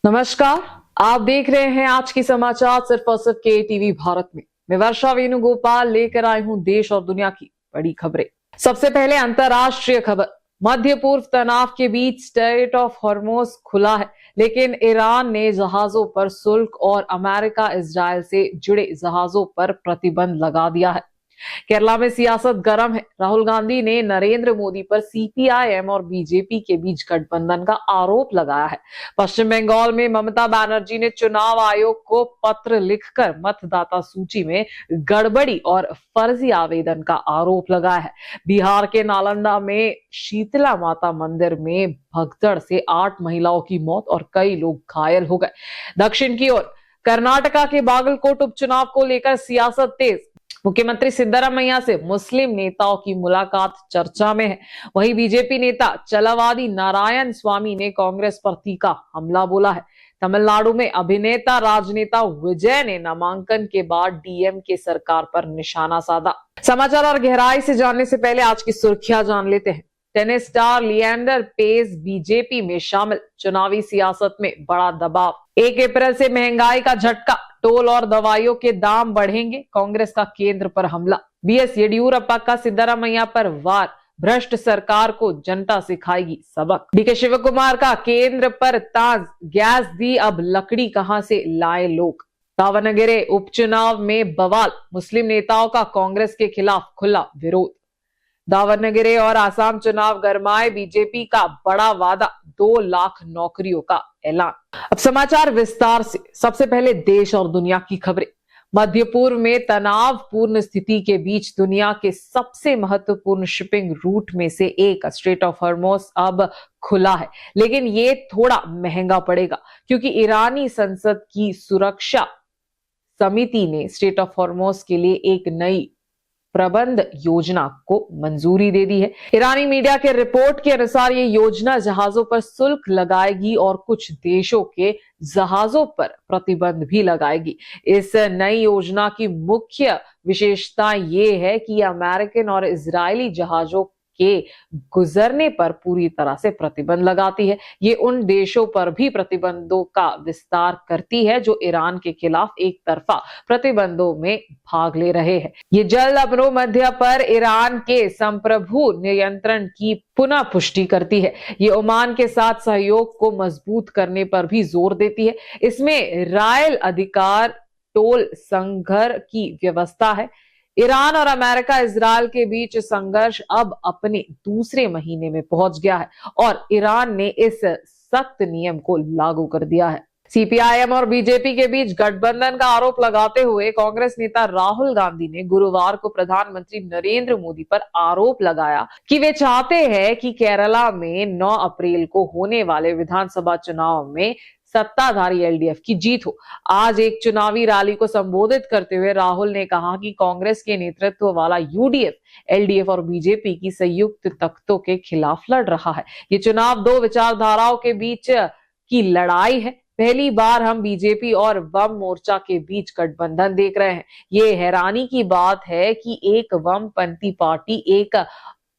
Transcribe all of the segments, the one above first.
नमस्कार। आप देख रहे हैं आज की समाचार सिर्फ और सिर्फ के टीवी भारत में। मैं वर्षा वेणुगोपाल लेकर आई हूं देश और दुनिया की बड़ी खबरें। सबसे पहले अंतर्राष्ट्रीय खबर। मध्य पूर्व तनाव के बीच स्ट्रेट ऑफ हॉर्मुज खुला है, लेकिन ईरान ने जहाजों पर शुल्क और अमेरिका इजराइल से जुड़े जहाजों पर प्रतिबंध लगा दिया है। केरला में सियासत गर्म है। राहुल गांधी ने नरेंद्र मोदी पर सीपीआईएम और बीजेपी के बीच गठबंधन का आरोप लगाया है। पश्चिम बंगाल में ममता बनर्जी ने चुनाव आयोग को पत्र लिखकर मतदाता सूची में गड़बड़ी और फर्जी आवेदन का आरोप लगाया है। बिहार के नालंदा में शीतला माता मंदिर में भगदड़ से 8 महिलाओं की मौत और कई लोग घायल हो गए। दक्षिण की ओर कर्नाटका के बागलकोट उपचुनाव को लेकर सियासत तेज। मुख्यमंत्री सिद्धरामैया से मुस्लिम नेताओं की मुलाकात चर्चा में है। वहीं बीजेपी नेता चलवादी नारायण स्वामी ने कांग्रेस पर तीखा हमला बोला है। तमिलनाडु में अभिनेता राजनेता विजय ने नामांकन के बाद डीएमके सरकार पर निशाना साधा। समाचार और गहराई से जानने से पहले आज की सुर्खियां जान लेते हैं। Tennis star Leander Paes BJP में शामिल। चुनावी सियासत में बड़ा दबाव। 1 अप्रैल से महंगाई का झटका। टोल और दवाइयों के दाम बढ़ेंगे। कांग्रेस का केंद्र पर हमला। बीएस येडियुरप्पा का सिद्धरामैया पर वार। भ्रष्ट सरकार को जनता सिखाएगी सबक। डीके शिव कुमार का केंद्र पर ताज। गैस दी, अब लकड़ी कहां से लाए लोग। दावणगेरे उपचुनाव में बवाल। मुस्लिम नेताओं का कांग्रेस के खिलाफ खुला विरोध। दावणगेरे और आसाम चुनाव गरमाए। बीजेपी का बड़ा वादा, 2 लाख नौकरियों का ऐलान। अब समाचार विस्तार से। सबसे पहले देश और दुनिया की खबरें। मध्य पूर्व में तनावपूर्ण स्थिति के बीच दुनिया के सबसे महत्वपूर्ण शिपिंग रूट में से एक स्ट्रेट ऑफ हॉर्मुज अब खुला है, लेकिन ये थोड़ा महंगा पड़ेगा क्योंकि ईरानी संसद की सुरक्षा समिति ने स्ट्रेट ऑफ हॉर्मुज के लिए एक नई प्रबंध योजना को मंजूरी दे दी है। ईरानी मीडिया के रिपोर्ट के अनुसार ये योजना जहाजों पर शुल्क लगाएगी और कुछ देशों के जहाजों पर प्रतिबंध भी लगाएगी। इस नई योजना की मुख्य विशेषता ये है कि ये अमेरिकन और इजरायली जहाजों के गुजरने पर पूरी तरह से प्रतिबंध लगाती है। ये उन देशों पर भी प्रतिबंधों का विस्तार करती है जो ईरान के खिलाफ एक तरफा प्रतिबंधों में भाग ले रहे हैं। ये जल्द अपनो मध्य पर ईरान के संप्रभु नियंत्रण की पुनः पुष्टि करती है। ये ओमान के साथ सहयोग को मजबूत करने पर भी जोर देती है। इसमें रायल अधिकार, टोल संघर्ष की व्यवस्था है। ईरान और अमेरिका इजरायल के बीच संघर्ष अब अपने दूसरे महीने में पहुंच गया है और ईरान ने इस सख्त नियम को लागू कर दिया है। सीपीआईएम और बीजेपी के बीच गठबंधन का आरोप लगाते हुए कांग्रेस नेता राहुल गांधी ने गुरुवार को प्रधानमंत्री नरेंद्र मोदी पर आरोप लगाया कि वे चाहते हैं कि केरला में 9 अप्रैल को होने वाले विधानसभा चुनाव में सत्ताधारी एलडीएफ की जीत हो। आज एक चुनावी रैली को संबोधित करते हुए राहुल ने कहा कि कांग्रेस के नेतृत्व वाला यूडीएफ एलडीएफ और बीजेपी की संयुक्त ताकतों के खिलाफ लड़ रहा है। ये चुनाव 2 विचारधाराओं के बीच की लड़ाई है। पहली बार हम बीजेपी और वाम मोर्चा के बीच गठबंधन देख रहे हैं। ये हैरानी की बात है कि एक वामपंथी पार्टी एक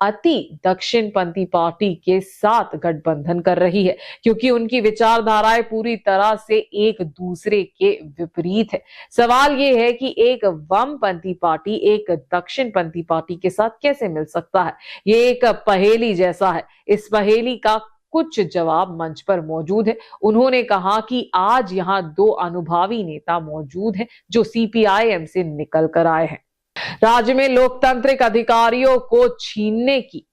अति दक्षिणपंथी पार्टी के साथ गठबंधन कर रही है, क्योंकि उनकी विचारधाराएं पूरी तरह से एक दूसरे के विपरीत है। सवाल ये है कि एक वामपंथी पार्टी एक दक्षिणपंथी पार्टी के साथ कैसे मिल सकता है। ये एक पहेली जैसा है। इस पहेली का कुछ जवाब मंच पर मौजूद है। उन्होंने कहा कि आज यहाँ 2 अनुभवी नेता मौजूद हैं जो सीपीआईएम से निकल कर आए हैं। राज्य में लोकतांत्रिक अधिकारियों को छीनने की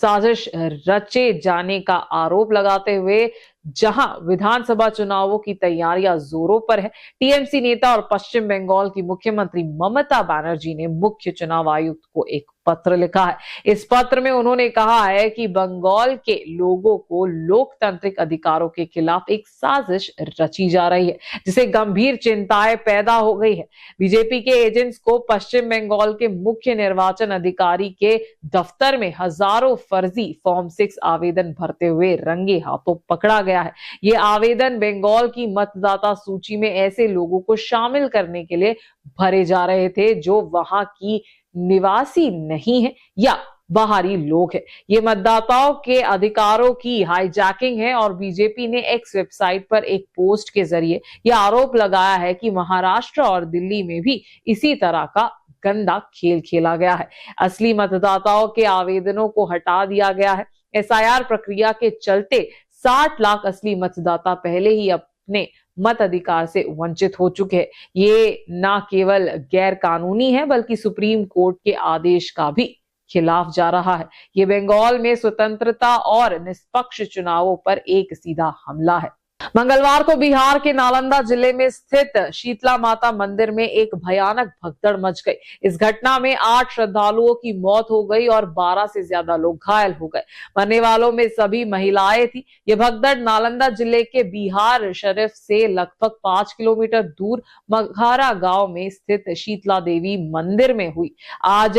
साजिश रचे जाने का आरोप लगाते हुए जहां विधानसभा चुनावों की तैयारियां जोरों पर है, टीएमसी नेता और पश्चिम बंगाल की मुख्यमंत्री ममता बनर्जी ने मुख्य चुनाव आयुक्त को एक पत्र लिखा है। इस पत्र में उन्होंने कहा है कि बंगाल के लोगों को लोकतांत्रिक अधिकारों के खिलाफ एक साजिश रची जा रही है, जिसे गंभीर चिंताएं पैदा हो गई है। बीजेपी के एजेंट्स को पश्चिम बंगाल के मुख्य निर्वाचन अधिकारी के दफ्तर में हजारों फर्जी फॉर्म 6 आवेदन भरते हुए रंगे हाथों पकड़ा गया है। ये आवेदन बंगाल की मतदाता सूची में ऐसे लोगों को शामिल करने के लिए भरे जा रहे थे जो वहां की निवासी नहीं है या बाहरी लोग हैं। ये मतदाताओं के अधिकारों की हाईजैकिंग है और बीजेपी ने एक्स वेबसाइट पर एक पोस्ट के जरिए यह आरोप लगाया है कि महाराष्ट्र और दिल्ली में भी इसी तरह का गंदा खेल खेला गया है। असली मतदाताओं के आवेदनों को हटा दिया गया है। एसआईआर प्रक्रिया के चलते 60 लाख असली मतदाता पहले ही अपने मताधिकार से वंचित हो चुके हैं। ये न केवल गैर कानूनी है बल्कि सुप्रीम कोर्ट के आदेश का भी खिलाफ जा रहा है। ये बंगाल में स्वतंत्रता और निष्पक्ष चुनावों पर एक सीधा हमला है। मंगलवार को बिहार के नालंदा जिले में स्थित शीतला माता मंदिर में एक भयानक भगदड़ मच गई। इस घटना में 8 श्रद्धालुओं की मौत हो गई और 12 से ज्यादा लोग घायल हो गए। मरने वालों में सभी महिलाएं थी। यह भगदड़ नालंदा जिले के बिहार शरीफ से लगभग 5 किलोमीटर दूर मघारा गांव में स्थित शीतला देवी मंदिर में हुई। आज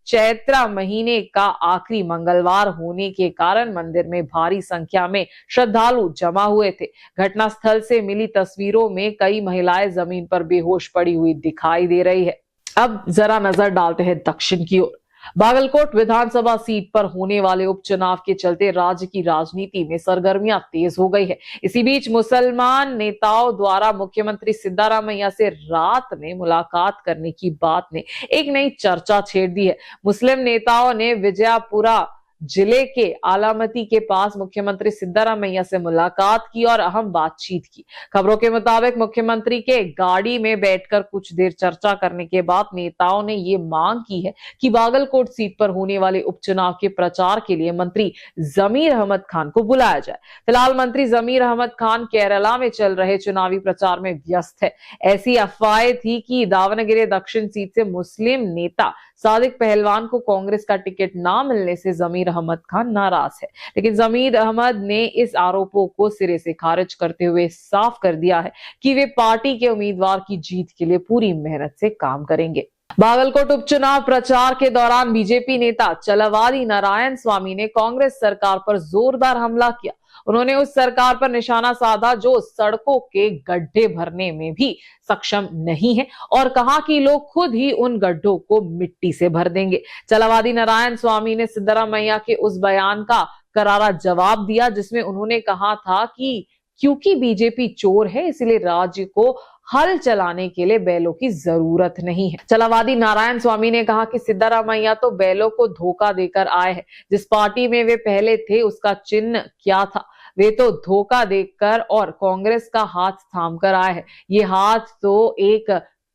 चैत्र महीने का आखिरी मंगलवार होने के कारण मंदिर में भारी संख्या में श्रद्धालु जमा हुए थे। घटनास्थल से मिली तस्वीरों में कई महिलाएं जमीन पर बेहोश पड़ी हुई दिखाई दे रही है। अब जरा नजर डालते हैं दक्षिण की ओर। बागलकोट विधानसभा सीट पर होने वाले उपचुनाव के चलते राज्य की राजनीति में सरगर्मियां तेज हो गई है। इसी बीच मुसलमान नेताओं द्वारा मुख्यमंत्री सिद्धारामैया से रात में मुलाकात करने की बात ने एक नई चर्चा छेड़ दी है। मुस्लिम नेताओं ने विजयपुरा जिले के आलामती के पास मुख्यमंत्री सिद्धारामैया से मुलाकात की और अहम बातचीत की। खबरों के मुताबिक मुख्यमंत्री के गाड़ी में बैठकर कुछ देर चर्चा करने के बाद नेताओं ने ये मांग की है कि बागलकोट सीट पर होने वाले उपचुनाव के प्रचार के लिए मंत्री जमीर अहमद खान को बुलाया जाए। फिलहाल मंत्री जमीर अहमद खान केरला में चल रहे चुनावी प्रचार में व्यस्त है। ऐसी अफवाहें थी कि दावणगेरे दक्षिण सीट से मुस्लिम नेता सादिक पहलवान को कांग्रेस का टिकट ना मिलने से जमीर अहमद खान नाराज है, लेकिन जमीर अहमद ने इस आरोपों को सिरे से खारिज करते हुए साफ कर दिया है कि वे पार्टी के उम्मीदवार की जीत के लिए पूरी मेहनत से काम करेंगे। बागलकोट उपचुनाव प्रचार के दौरान बीजेपी नेता चलवादी नारायण स्वामी ने कांग्रेस सरकार पर जोरदार हमला किया। उन्होंने उस सरकार पर निशाना साधा जो सड़कों के गड्ढे भरने में भी सक्षम नहीं है और कहा कि लोग खुद ही उन गड्ढों को मिट्टी से भर देंगे। चलवादी नारायण स्वामी ने सिद्धारामैया के उस बयान का करारा जवाब दिया जिसमें उन्होंने कहा था कि क्योंकि बीजेपी चोर है इसलिए राज्य को हल चलाने के लिए बैलों की जरूरत नहीं है। चलवादी नारायण स्वामी ने कहा कि सिद्धारामैया तो बैलों को धोखा देकर आए हैं। जिस पार्टी में वे पहले थे उसका चिन्ह क्या था? वे तो धोखा देकर और कांग्रेस का हाथ थामकर आए हैं। ये हाथ तो एक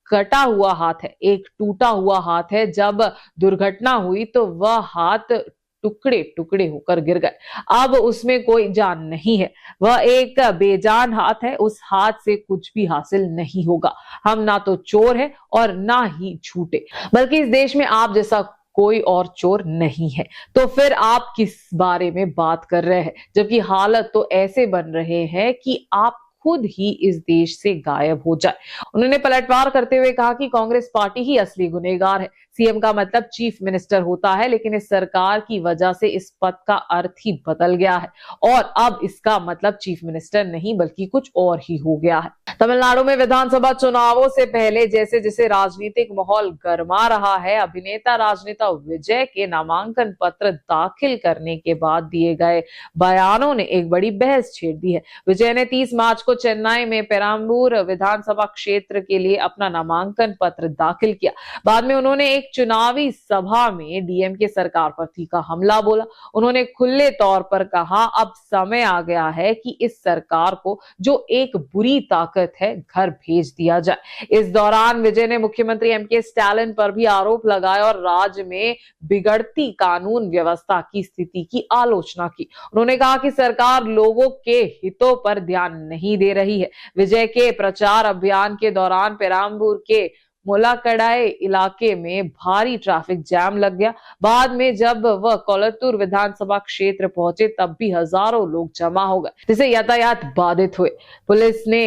कटा हुआ हाथ है, एक टूटा हुआ हाथ है। जब दुर्घटना हुई तो वह हाथ टुकड़े टुकड़े होकर गिर गए। अब उसमें कोई जान नहीं है, वह एक बेजान हाथ है। उस हाथ से कुछ भी हासिल नहीं होगा। हम ना तो चोर है और ना ही झूठे, बल्कि इस देश में आप जैसा कोई और चोर नहीं है। तो फिर आप किस बारे में बात कर रहे हैं? जबकि हालत तो ऐसे बन रहे हैं कि आप खुद ही इस देश से गायब हो जाए। उन्होंने पलटवार करते हुए कहा कि कांग्रेस पार्टी ही असली गुनहगार है। सीएम का मतलब चीफ मिनिस्टर होता है, लेकिन इस सरकार की वजह से इस पद का अर्थ ही बदल गया है और अब इसका मतलब चीफ मिनिस्टर नहीं बल्कि कुछ और ही हो गया है। तमिलनाडु में विधानसभा चुनावों से पहले जैसे जैसे राजनीतिक माहौल गर्मा रहा है, अभिनेता राजनेता विजय के नामांकन पत्र दाखिल करने के बाद दिए गए बयानों ने एक बड़ी बहस छेड़ दी है। विजय ने 30 मार्च को चेन्नई में पेराम्बूर विधानसभा क्षेत्र के लिए अपना नामांकन पत्र दाखिल किया। बाद में उन्होंने एक चुनावी सभा में डीएमके सरकार पर तीखा हमला बोला। उन्होंने खुले तौर पर कहा अब समय आ गया है कि इस सरकार को जो एक बुरी ताकत है घर भेज दिया जाए। इस दौरान विजय ने मुख्यमंत्री एमके स्टालिन पर भी आरोप लगाए और राज्य में बिगड़ती कानून व्यवस्था की स्थिति की आलोचना की। उन्होंने कहा कि सरकार लोगों के हितों पर ध्यान नहीं दे रही है। विजय के प्रचार अभियान के दौरान पेराम्बूर के मुलाकड़ाई इलाके में भारी ट्रैफिक जैम लग गया। बाद में जब वह कोलतूर विधानसभा क्षेत्र पहुंचे तब भी हजारों लोग जमा हो गए, जिससे यातायात बाधित हुए। पुलिस ने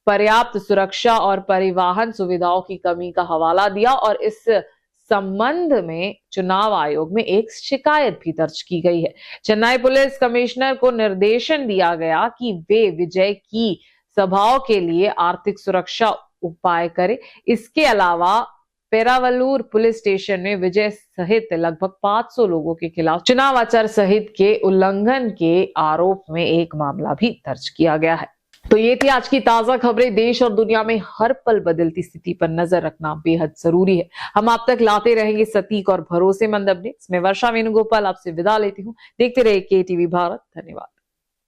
पर्याप्त सुरक्षा और परिवहन सुविधाओं की कमी का हवाला दिया और इस संबंध में चुनाव आयोग में एक शिकायत भी दर्ज की गई है। चेन्नई पुलिस कमिश्नर को निर्देशन दिया गया कि वे विजय की सभाओं के लिए आर्थिक सुरक्षा उपाय करे। इसके अलावा पेरावलूर पुलिस स्टेशन में विजय सहित लगभग 500 लोगों के खिलाफ चुनाव आचार संहिता के उल्लंघन के आरोप में एक मामला भी दर्ज किया गया है। तो ये थी आज की ताजा खबरें। देश और दुनिया में हर पल बदलती स्थिति पर नजर रखना बेहद जरूरी है। हम आप तक लाते रहेंगे सटीक और भरोसेमंद अपडेट्स। मैं वर्षा वेणुगोपाल आपसे विदा लेती हूँ। देखते रहिए KTV भारत। धन्यवाद।